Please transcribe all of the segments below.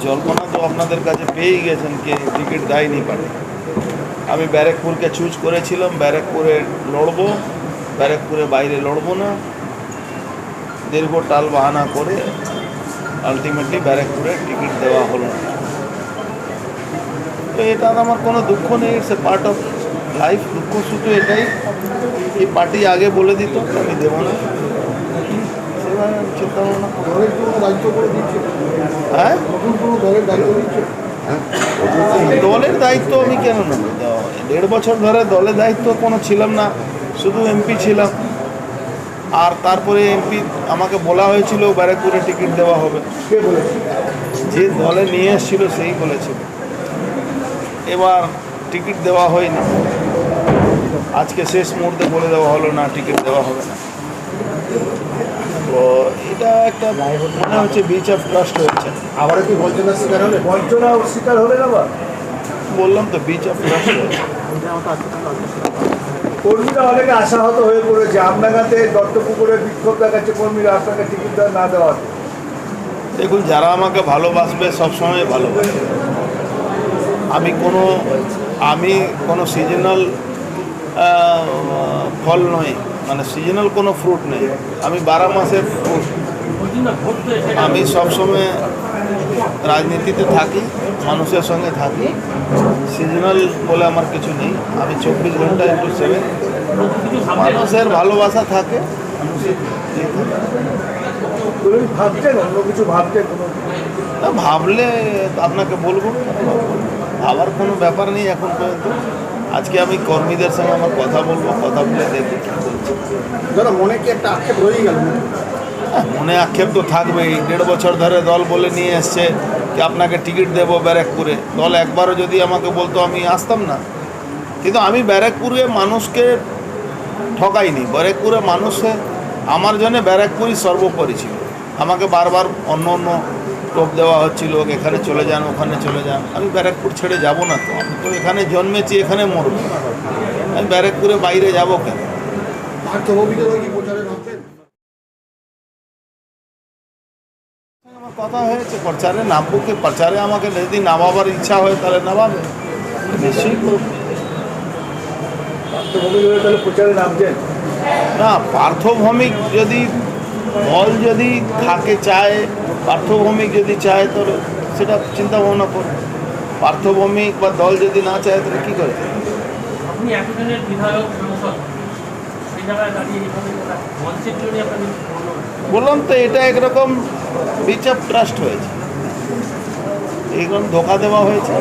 জল্পনা তো আপনাদের কাছে পেয়েই গেছেন কে টিকিট দেয়নি পার্টি। আমি ব্যারাকপুরকে চুজ করেছিলাম, ব্যারাকপুরে লড়বো, ব্যারাকপুরে বাইরে লড়বো না। দীর্ঘ টাল বাহানা করে আলটিমেটলি ব্যারাকপুরে টিকিট দেওয়া হলো না। তো এটা আমার কোনো দুঃখ নেই, it's a part of life. দুঃখ শুধু এটাই, এই পার্টি আগে বলে দিত আমি দেবো না, সেভাবে চিন্তা ভাবনা। হ্যাঁ, দলের দায়িত্ব আমি কেন নেব? 1.5 বছর ধরে দলের দায়িত্ব কোনো ছিলাম না, শুধু এমপি ছিলাম। আর তারপরে এমপি আমাকে বলা হয়েছিল ব্যারাকপুরে টিকিট দেওয়া হবে, যে দলে নিয়ে এসেছিল সেই বলেছিল। এবার টিকিট দেওয়া হয়নি, আজকে শেষ মুহূর্তে বলে দেওয়া হলো না টিকিট দেওয়া হবে না। তো এটা একটা মনে হচ্ছে বিচ অফ ট্রাস্ট হয়েছে। আবার কি বঞ্চনার শিকার হলে? বঞ্চনা শিকার হলে না, বললাম তো বিচ অফ ট্রাস্ট হয়েছে। কর্মীরা অনেকে আশাহত হয়ে পড়েছে, আমনাগাতে দত্তপুকুরে বিক্ষোভ দেখাচ্ছে কর্মীরা আপনাকে টিকিট না দেওয়া। দেখুন, যারা আমাকে ভালোবাসবে সবসময় ভালোবাসবে। আমি কোনো সিজনাল ফল নই, মানে সিজনাল কোনো ফ্রুট নেই। আমি 12 মাসের ফ্রুট। আমি সবসময় রাজনীতিতে থাকি, মানুষের সঙ্গে থাকি। সিজনাল বলে আমার কিছু নেই। আমি 24 ঘন্টা into 7 মানুষের ভালোবাসা থাকে। ভাবছেন অন্য কিছু? ভাবছেন ভাবলে আপনাকে বলবো, ভাবার কোনো ব্যাপার নেই এখন পর্যন্ত। আজকে আমি কর্মীদের সঙ্গে আমার কথা বলবো, কথা বলে দেখি কী বলছি। দাদা, মনে কি একটা আক্ষেপ রয়ে গেল? মনে আক্ষেপ তো থাকবেই। 1.5 বছর ধরে দল বলে নিয়ে এসছে যে আপনাকে টিকিট দেবো ব্যারাকপুরে। দল একবারও যদি আমাকে বলতো আমি আসতাম না। কিন্তু আমি ব্যারাকপুরে মানুষকে ঠকাইনি। ব্যারাকপুরে মানুষে আমার জন্য ব্যারাকপুরই সর্বোপরি ছিল। আমাকে বারবার অন্য টোপ দেওয়া হচ্ছিল, এখানে চলে যান, ওখানে চলে যান। আমি ব্যারাকপুর ছেড়ে যাব না তো। আমি তো এখানে জন্মেছি, এখানে মরব। আমি ব্যারাকপুরে বাইরে যাব কেন? আমার কথা হয়েছে প্রচারে নামবো, কি প্রচারে আমাকে যদি নামাবার ইচ্ছা হয় তাহলে নামাবে, নিশ্চয়ই করব। তাহলে প্রচারে নামছেন না, পার্থভৌমিক যদি দল যদি থাকে চায়, পার্থভৌমিক যদি চায় তাহলে সেটা চিন্তা ভাবনা করবে। পার্থভৌমিক বা দল যদি না চায় তাহলে কী করে? আপনি এতদিনের বিধায়ক সাংসদ, সেই জায়গায় দাঁড়িয়ে মঞ্চের জন্য আপনাদের বললাম তো, এটা একরকম বিচ অফ ট্রাস্ট হয়েছে, এইরকম ধোকা দেওয়া হয়েছে।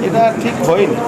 এটা ঠিক হয়নি।